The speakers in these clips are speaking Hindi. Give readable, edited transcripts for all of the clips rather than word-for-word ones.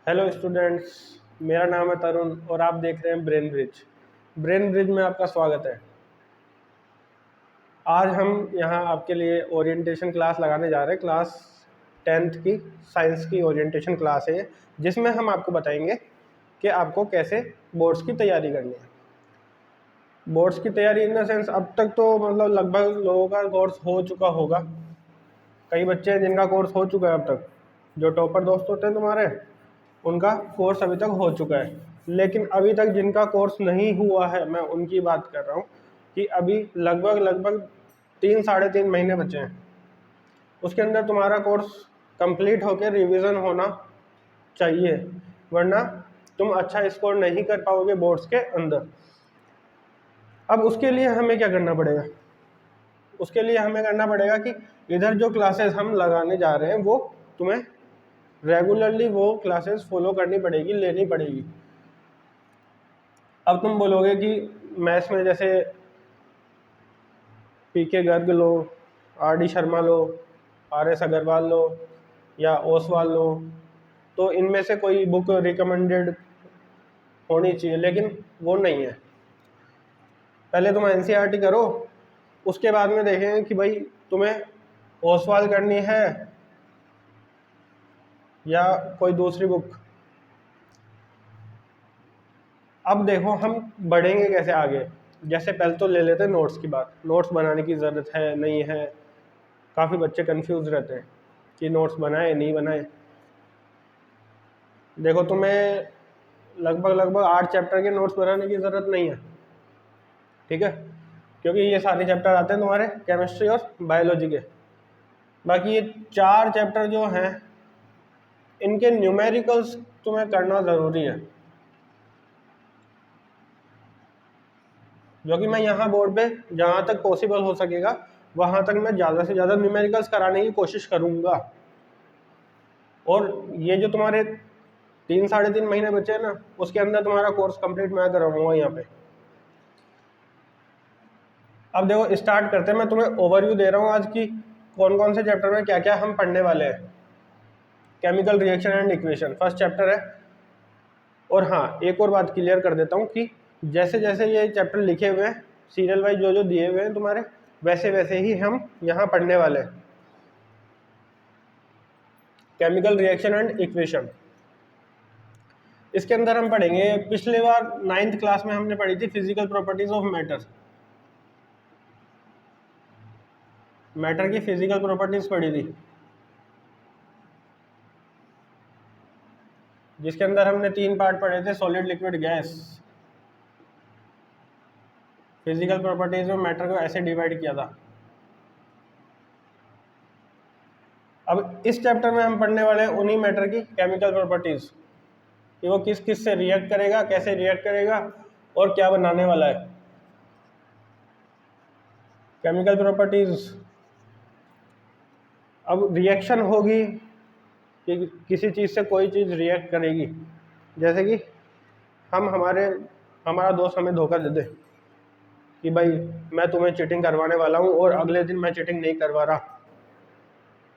Hello students. मेरा नाम है तरुण और आप देख रहे हैं ब्रेन ब्रिज। ब्रेन ब्रिज में आपका स्वागत है। आज हम यहाँ आपके लिए ओरिएंटेशन क्लास लगाने जा रहे हैं। क्लास 10th की साइंस की ओरिएंटेशन क्लास है, जिसमें हम आपको बताएंगे कि आपको कैसे बोर्ड्स की तैयारी करनी है। बोर्ड्स की तैयारी इन द सेंस, अब तक तो मतलब लगभग लोगों का कोर्स हो चुका होगा। कई बच्चे हैं जिनका कोर्स हो चुका है अब तक। जो टॉपर दोस्त होते हैं तुम्हारे, उनका कोर्स अभी तक हो चुका है। लेकिन अभी तक जिनका कोर्स नहीं हुआ है, मैं उनकी बात कर रहा हूँ कि अभी लगभग लगभग 3 साढ़े 3 महीने बचे हैं। उसके अंदर तुम्हारा कोर्स कंप्लीट होकर रिवीजन होना चाहिए, वरना तुम अच्छा स्कोर नहीं कर पाओगे बोर्ड्स के अंदर। अब उसके लिए हमें क्या करना पड़ेगा? उसके लिए हमें करना पड़ेगा कि इधर जो क्लासेस हम लगाने जा रहे हैं वो तुम्हें रेगुलरली वो क्लासेस फॉलो करनी पड़ेगी, लेनी पड़ेगी। अब तुम बोलोगे कि मैथ्स में जैसे पीके गर्ग लो, आर डी शर्मा लो, आर एस अग्रवाल लो या ओसवाल लो, तो इनमें से कोई बुक रिकमेंडेड होनी चाहिए, लेकिन वो नहीं है। पहले तुम एनसीईआरटी करो, उसके बाद में देखेंगे कि भाई तुम्हें ओसवाल करनी है या कोई दूसरी बुक। अब देखो हम बढ़ेंगे कैसे आगे। जैसे पहले तो ले लेते हैं नोट्स की बात। नोट्स बनाने की ज़रूरत है नहीं है, काफ़ी बच्चे कंफ्यूज रहते हैं कि नोट्स बनाए नहीं बनाए। देखो तुम्हें लगभग लगभग 8 चैप्टर के नोट्स बनाने की ज़रूरत नहीं है, ठीक है, क्योंकि ये सारे चैप्टर आते हैं तुम्हारे केमिस्ट्री और बायोलॉजी के। बाकी ये 4 चैप्टर जो हैं, इनके न्यूमेरिकल्स तुम्हें करना ज़रूरी है, जो कि मैं यहाँ बोर्ड पे जहाँ तक पॉसिबल हो सकेगा वहाँ तक मैं ज़्यादा से ज़्यादा न्यूमेरिकल्स कराने की कोशिश करूँगा। और ये जो तुम्हारे 3 साढ़े 3 महीने बचे हैं ना, उसके अंदर तुम्हारा कोर्स कंप्लीट मैं कराऊंगा यहाँ पे। अब देखो स्टार्ट करते हैं। मैं तुम्हें ओवरव्यू दे रहा हूँ आज की कौन कौन से चैप्टर में क्या क्या हम पढ़ने वाले हैं। Chemical reaction and equation first chapter है। और हाँ, एक और बात क्लियर कर देता हूँ कि जैसे जैसे ये चैप्टर लिखे हुए हैं सीरियल वाइज, जो जो दिए हुए हैं तुम्हारे, वैसे वैसे ही हम यहाँ पढ़ने वाले हैं। केमिकल रिएक्शन एंड इक्वेशन, इसके अंदर हम पढ़ेंगे, पिछले बार 9th क्लास में हमने पढ़ी थी physical properties of matter. Matter की फिजिकल प्रॉपर्टीज पढ़ी थी, जिसके अंदर हमने 3 पार्ट पढ़े थे, solid liquid gas. Physical properties में मैटर को ऐसे डिवाइड किया था। अब इस चैप्टर में हम पढ़ने वाले हैं उन्हीं मैटर की केमिकल प्रॉपर्टीज, कि वो किस किस से रिएक्ट करेगा, कैसे रिएक्ट करेगा और क्या बनाने वाला है। केमिकल प्रॉपर्टीज, अब रिएक्शन होगी कि किसी चीज़ से कोई चीज़ रिएक्ट करेगी। जैसे कि हमारा दोस्त हमें धोखा दे दे कि भाई मैं तुम्हें चीटिंग करवाने वाला हूँ, और अगले दिन मैं चीटिंग नहीं करवा रहा।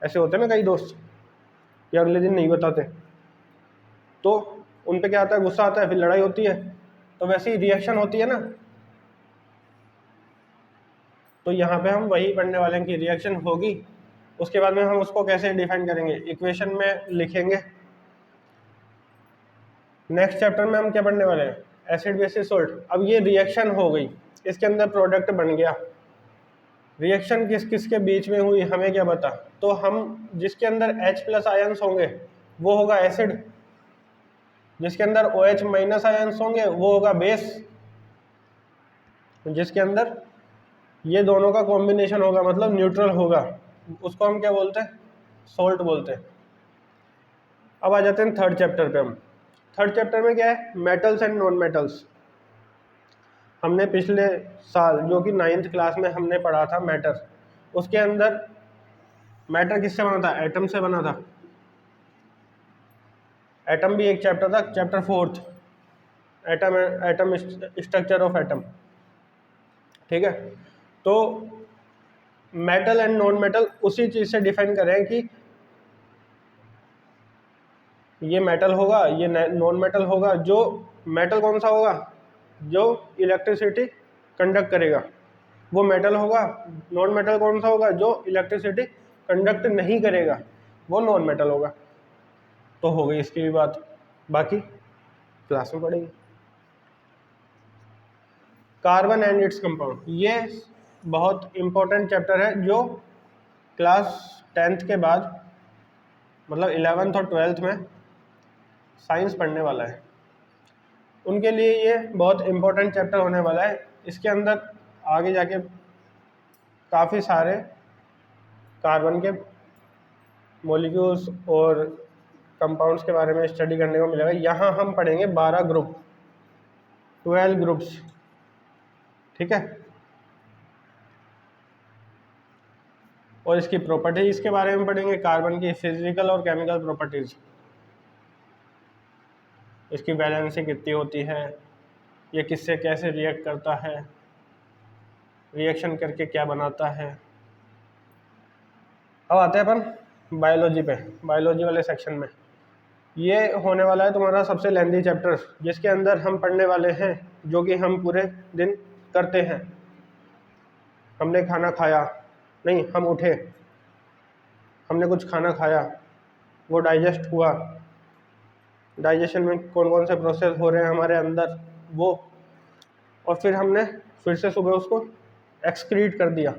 ऐसे होते हैं ना कई दोस्त कि अगले दिन नहीं बताते, तो उन पे क्या आता है, गुस्सा आता है, फिर लड़ाई होती है। तो वैसी रिएक्शन होती है ना, तो यहाँ पे हम वही पढ़ने वाले हैं कि रिएक्शन होगी, उसके बाद में हम उसको कैसे डिफाइन करेंगे, इक्वेशन में लिखेंगे। नेक्स्ट चैप्टर में हम क्या पढ़ने वाले हैं, एसिड बेसिस सोल्ट। अब ये रिएक्शन हो गई, इसके अंदर प्रोडक्ट बन गया। रिएक्शन किस किस के बीच में हुई हमें क्या पता, तो हम जिसके अंदर H+ आयंस होंगे वो होगा एसिड, जिसके अंदर OH- आयंस होंगे वो होगा बेस, जिसके अंदर ये दोनों का कॉम्बिनेशन होगा मतलब न्यूट्रल होगा, उसको हम क्या बोलते हैं, सोल्ट बोलते हैं। अब आ जाते हैं थर्ड चैप्टर पे। हम थर्ड चैप्टर में क्या है, मेटल्स एंड नॉन मेटल्स। हमने पिछले साल जो कि 9th क्लास में हमने पढ़ा था मैटर, उसके अंदर मैटर किससे बना था, एटम से बना था। एटम भी एक चैप्टर था, chapter 4th, atom structure of atom, ठीक है। तो मेटल एंड नॉन मेटल उसी चीज़ से डिफाइन करें कि ये मेटल होगा, ये नॉन मेटल होगा। जो मेटल कौन सा होगा? जो इलेक्ट्रिसिटी कंडक्ट करेगा वो मेटल होगा। नॉन मेटल कौन सा होगा? जो इलेक्ट्रिसिटी कंडक्ट नहीं करेगा वो नॉन मेटल होगा। तो हो गई इसकी भी बात, बाकी क्लास में पढ़ेगी। कार्बन एंड इट्स कंपाउंड, ये बहुत इंपॉर्टेंट चैप्टर है जो क्लास 10th के बाद मतलब 11th और 12th में साइंस पढ़ने वाला है उनके लिए ये बहुत इंपॉर्टेंट चैप्टर होने वाला है। इसके अंदर आगे जाके काफ़ी सारे कार्बन के मॉलिक्यूल्स और कंपाउंड्स के बारे में स्टडी करने को मिलेगा। यहाँ हम पढ़ेंगे 12 ग्रुप, 12 ग्रुप्स, ठीक है। और इसकी प्रॉपर्टीज के बारे में पढ़ेंगे, कार्बन की फिजिकल और केमिकल प्रॉपर्टीज, इसकी वैलेंसी कितनी होती है, ये किससे कैसे रिएक्ट करता है, रिएक्शन करके क्या बनाता है। अब आते हैं अपन बायोलॉजी पे, बायोलॉजी वाले सेक्शन में। ये होने वाला है तुम्हारा सबसे लेंथी चैप्टर, जिसके अंदर हम पढ़ने वाले हैं जो कि हम पूरे दिन करते हैं। हमने खाना खाया, नहीं हम उठे, हमने कुछ खाना खाया, वो डाइजेस्ट हुआ, डाइजेशन में कौन कौन से प्रोसेस हो रहे हैं हमारे अंदर वो, और फिर हमने फिर से सुबह उसको एक्सक्रीट कर दिया।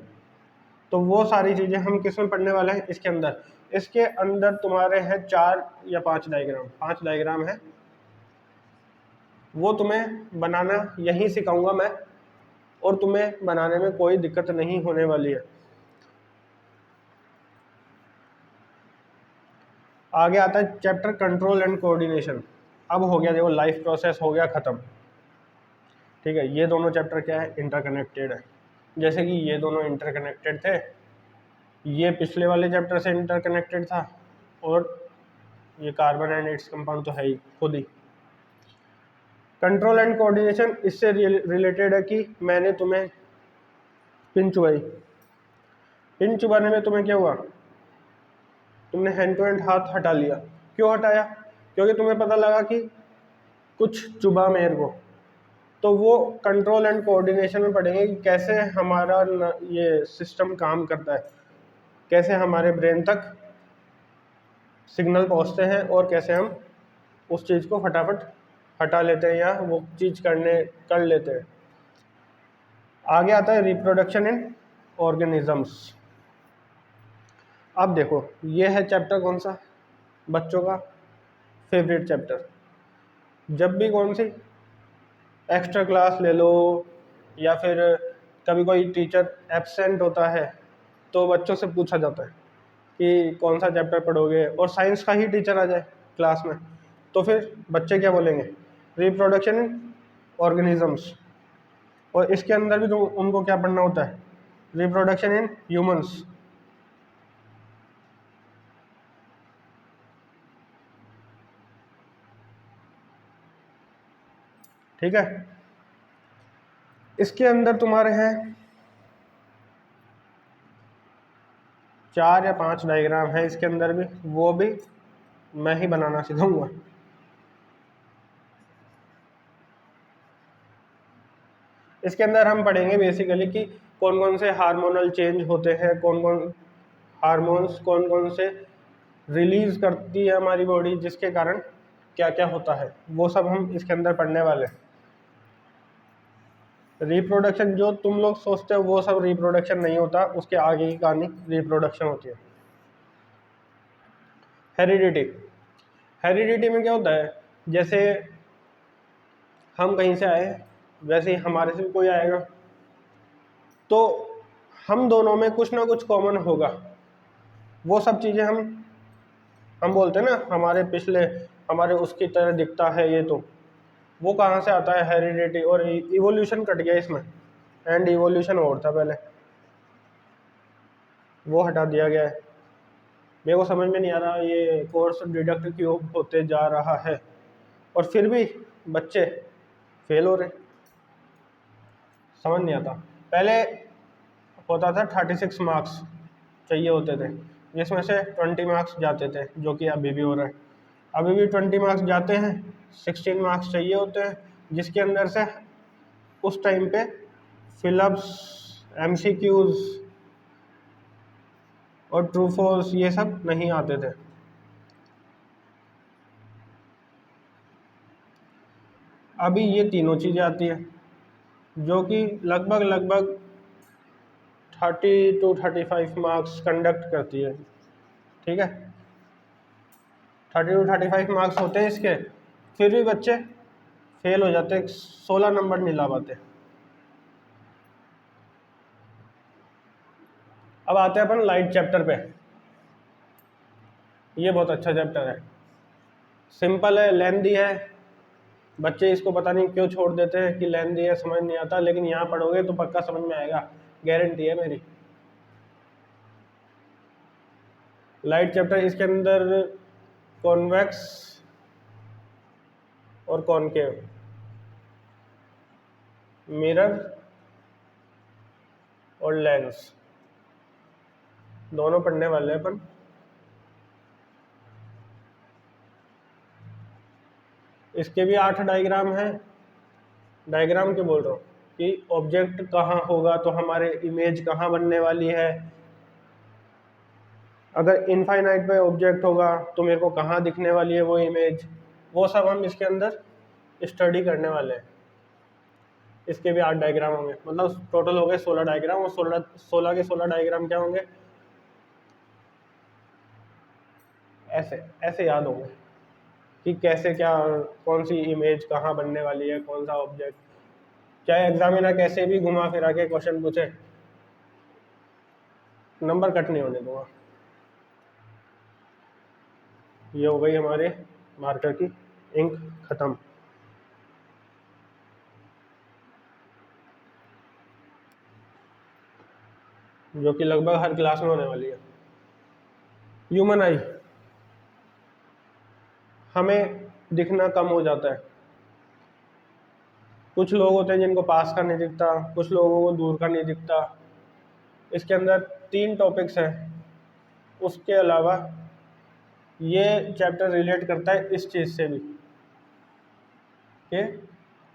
तो वो सारी चीज़ें हम किस में पढ़ने वाले हैं? इसके अंदर। इसके अंदर तुम्हारे हैं 4 या 5 डायग्राम, 5 डायग्राम है, वो तुम्हें बनाना यहीं सिखाऊंगा मैं, और तुम्हें बनाने में कोई दिक्कत नहीं होने वाली है। आगे आता है चैप्टर कंट्रोल एंड कोऑर्डिनेशन। अब हो गया, देखो लाइफ प्रोसेस हो गया ख़त्म, ठीक है। ये दोनों चैप्टर क्या है? इंटरकनेक्टेड है। जैसे कि ये दोनों इंटरकनेक्टेड थे, ये पिछले वाले चैप्टर से इंटरकनेक्टेड था, और ये कार्बन एंड इट्स कंपाउंड तो है ही खुद ही। कंट्रोल एंड कोऑर्डिनेशन इससे रिलेटेड है कि मैंने तुम्हें पिन चुबाई, पिन चुबाने में तुम्हें क्या हुआ? तुमने हैंड टू हैंड हाथ हटा लिया। क्यों हटाया? क्योंकि तुम्हें पता लगा कि कुछ चुबा मेरे को। तो वो कंट्रोल एंड कोऑर्डिनेशन में पढ़ेंगे कि कैसे हमारा ये सिस्टम काम करता है, कैसे हमारे ब्रेन तक सिग्नल पहुंचते हैं, और कैसे हम उस चीज़ को फटाफट हटा लेते हैं या वो चीज़ कर लेते हैं। आगे आता है रिप्रोडक्शन इन ऑर्गेनिजम्स। अब देखो ये है चैप्टर कौन सा? बच्चों का फेवरेट चैप्टर। जब भी कौन सी एक्स्ट्रा क्लास ले लो या फिर कभी कोई टीचर एब्सेंट होता है तो बच्चों से पूछा जाता है कि कौन सा चैप्टर पढ़ोगे, और साइंस का ही टीचर आ जाए क्लास में तो फिर बच्चे क्या बोलेंगे? Reproduction in organisms. और इसके अंदर भी तो उनको क्या पढ़ना होता है? Reproduction in humans. ठीक है। इसके अंदर तुम्हारे हैं 4 या 5 डायग्राम है इसके अंदर भी, वो भी मैं ही बनाना सिखाऊंगा। इसके अंदर हम पढ़ेंगे बेसिकली कि कौन कौन से हार्मोनल चेंज होते हैं, कौन कौन हार्मोन्स कौन कौन से रिलीज करती है हमारी बॉडी, जिसके कारण क्या क्या होता है, वो सब हम इसके अंदर पढ़ने वाले हैं। रिप्रोडक्शन जो तुम लोग सोचते हो वो सब रिप्रोडक्शन नहीं होता, उसके आगे की कहानी रिप्रोडक्शन होती है। हेरिडिटी, हेरिडिटी में क्या होता है? जैसे हम कहीं से आए वैसे ही हमारे से भी कोई आएगा, तो हम दोनों में कुछ ना कुछ कॉमन होगा। वो सब चीज़ें हम बोलते हैं ना हमारे पिछले हमारे उसकी तरह दिखता है ये, तो वो कहाँ से आता है? हेरिडिटी। और इवोल्यूशन कट गया इसमें, एंड इवोल्यूशन और था पहले, वो हटा दिया गया है। मेरे को समझ में नहीं आ रहा ये कोर्स डिडक्ट क्यों होते जा रहा है, और फिर भी बच्चे फेल हो रहे, समझ नहीं आता। पहले होता था 36 मार्क्स चाहिए होते थे, जिसमें से 20 मार्क्स जाते थे, जो कि अभी भी हो रहा है। अभी भी 20 मार्क्स जाते हैं, 16 मार्क्स चाहिए होते हैं, जिसके अंदर से उस टाइम पे फिलअप्स, MCQs और ट्रू फॉल्स ये सब नहीं आते थे। अभी ये तीनों चीज़ें आती है, जो कि लगभग 30 to 35 मार्क्स कंडक्ट करती है। ठीक है, 30 to 35 मार्क्स होते हैं इसके, फिर भी बच्चे फेल हो जाते हैं, 16 नंबर नहीं ला पाते। अब आते हैं अपन लाइट चैप्टर पे। ये बहुत अच्छा चैप्टर है, सिंपल है, लेंथी है, बच्चे इसको पता नहीं क्यों छोड़ देते हैं कि लेंथी है, समझ नहीं आता, लेकिन यहाँ पढ़ोगे तो पक्का समझ में आएगा, गारंटी है मेरी। लाइट चैप्टर, इसके अंदर कॉन्वेक्स और कॉनकेव, मिरर और लेंस दोनों पढ़ने वाले हैं अपन। इसके भी 8 डायग्राम हैं। डायग्राम क्यों बोल रहा हूँ कि ऑब्जेक्ट कहाँ होगा तो हमारे इमेज कहाँ बनने वाली है, अगर इनफाइनाइट पे ऑब्जेक्ट होगा तो मेरे को कहाँ दिखने वाली है वो इमेज, वो सब हम इसके अंदर स्टडी करने वाले हैं। इसके भी 8 डायग्राम होंगे, मतलब टोटल हो गए 16 डायग्राम, और 16 के 16 डायग्राम क्या होंगे, ऐसे ऐसे याद होंगे कि कैसे क्या, कौन सी इमेज कहाँ बनने वाली है, कौन सा ऑब्जेक्ट, चाहे एग्जामिनर कैसे भी घुमा फिरा के क्वेश्चन पूछे, नंबर कट नहीं होने दूंगा। ये हो गई हमारे मार्कर की इंक खत्म। जो कि लगभग हर क्लास में होने वाली है। ह्यूमन आई, हमें दिखना कम हो जाता है, कुछ लोग होते हैं जिनको पास का नहीं दिखता, कुछ लोगों को दूर का नहीं दिखता। इसके अंदर 3 टॉपिक्स हैं, उसके अलावा ये चैप्टर रिलेट करता है इस चीज़ से भी कि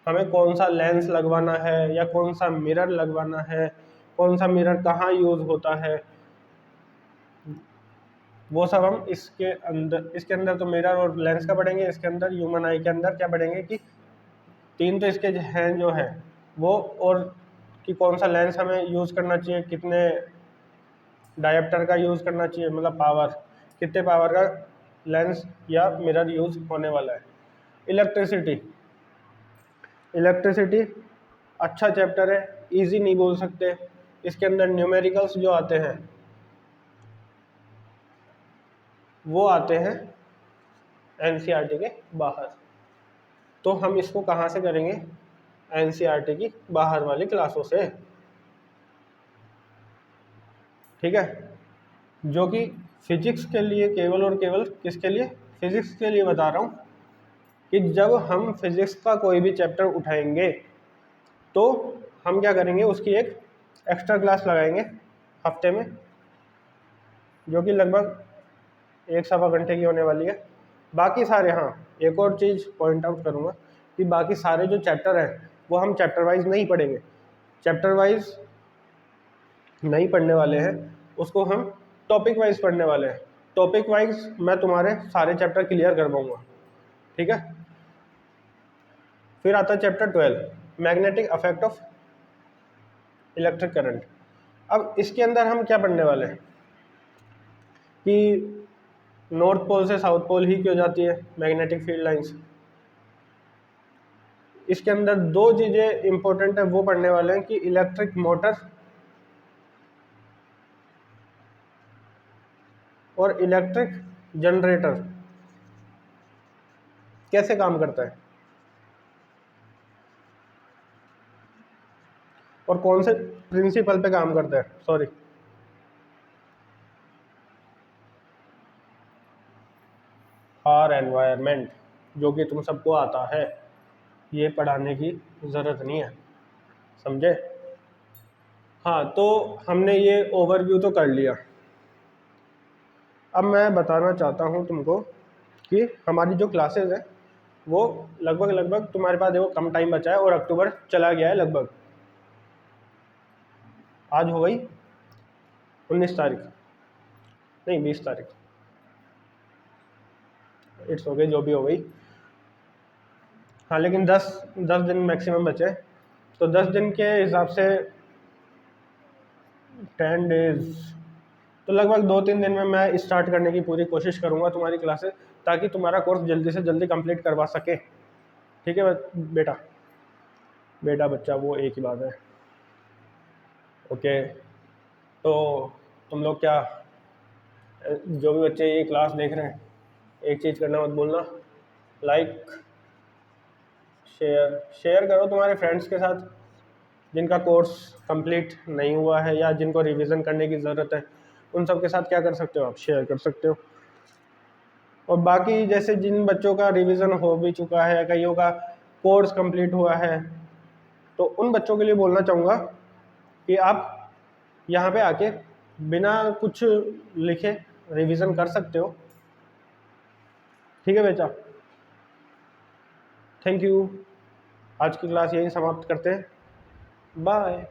हमें कौन सा लेंस लगवाना है या कौन सा मिरर लगवाना है, कौन सा मिरर कहाँ यूज़ होता है, वो सब हम इसके अंदर तो मिरर और लेंस का पढ़ेंगे। इसके अंदर ह्यूमन आई के अंदर क्या पढ़ेंगे कि 3 तो इसके हैं जो है वो, और कि कौन सा लेंस हमें यूज़ करना चाहिए, कितने डायोप्टर का यूज़ करना चाहिए, मतलब पावर, कितने पावर का लेंस या मिरर यूज़ होने वाला है। इलेक्ट्रिसिटी, इलेक्ट्रिसिटी अच्छा चैप्टर है, इजी नहीं बोल सकते। इसके अंदर न्यूमेरिकल्स जो आते हैं वो आते हैं एनसीईआरटी के बाहर, तो हम इसको कहाँ से करेंगे, एनसीईआरटी की बाहर वाली क्लासों से। ठीक है, जो कि फिजिक्स के लिए केवल और केवल, किसके लिए, फिजिक्स के लिए बता रहा हूँ कि जब हम फिजिक्स का कोई भी चैप्टर उठाएंगे तो हम क्या करेंगे, उसकी एक एक्स्ट्रा क्लास लगाएंगे हफ्ते में, जो कि लगभग 1 सवा घंटे की होने वाली है। बाकी सारे, हाँ एक और चीज़ पॉइंट आउट करूँगा कि बाकी सारे जो चैप्टर हैं वो हम चैप्टर वाइज नहीं पढ़ेंगे, चैप्टर वाइज नहीं पढ़ने वाले हैं, उसको हम टॉपिक वाइज पढ़ने वाले हैं। टॉपिक वाइज मैं तुम्हारे सारे चैप्टर क्लियर करवाऊँगा। ठीक है, फिर आता है chapter 12, magnetic effect of electric current. अब इसके अंदर हम क्या पढ़ने वाले हैं कि नॉर्थ पोल से साउथ पोल ही क्यों जाती है मैग्नेटिक फील्ड लाइंस। इसके अंदर 2 चीज़ें इंपॉर्टेंट है, वो पढ़ने वाले हैं कि इलेक्ट्रिक मोटर और इलेक्ट्रिक जनरेटर कैसे काम करता है और कौन से प्रिंसिपल पे काम करता है। सॉरी, आर एनवायरनमेंट, जो कि तुम सबको आता है, ये पढ़ाने की ज़रूरत नहीं है, समझे। हाँ, तो हमने ये ओवरव्यू तो कर लिया। अब मैं बताना चाहता हूँ तुमको कि हमारी जो क्लासेस हैं वो लगभग तुम्हारे पास देखो कम टाइम बचा है और अक्टूबर चला गया है लगभग। आज हो गई 19 तारीख, नहीं 20 तारीख, इट्स हो गई जो भी हो गई। हाँ लेकिन 10 दिन मैक्सिमम बचे, तो 10 दिन के हिसाब से 10 डेज, तो लगभग 2-3 दिन में मैं स्टार्ट करने की पूरी कोशिश करूँगा तुम्हारी क्लासेस, ताकि तुम्हारा कोर्स जल्दी से जल्दी कंप्लीट करवा सके। ठीक है बेटा, बेटा बच्चा वो एक ही बात है। ओके, तो तुम लोग क्या, जो भी बच्चे ये क्लास देख रहे हैं, एक चीज़ करना मत भूलना, लाइक शेयर करो तुम्हारे फ्रेंड्स के साथ जिनका कोर्स कंप्लीट नहीं हुआ है या जिनको रिवीजन करने की ज़रूरत है। उन सब के साथ क्या कर सकते हो, आप शेयर कर सकते हो। और बाकी जैसे जिन बच्चों का रिवीजन हो भी चुका है, कईयों का कोर्स कंप्लीट हुआ है, तो उन बच्चों के लिए बोलना चाहूँगा कि आप यहाँ पे आके बिना कुछ लिखे रिवीजन कर सकते हो। ठीक है बेटा, थैंक यू। आज की क्लास यहीं समाप्त करते हैं, बाय।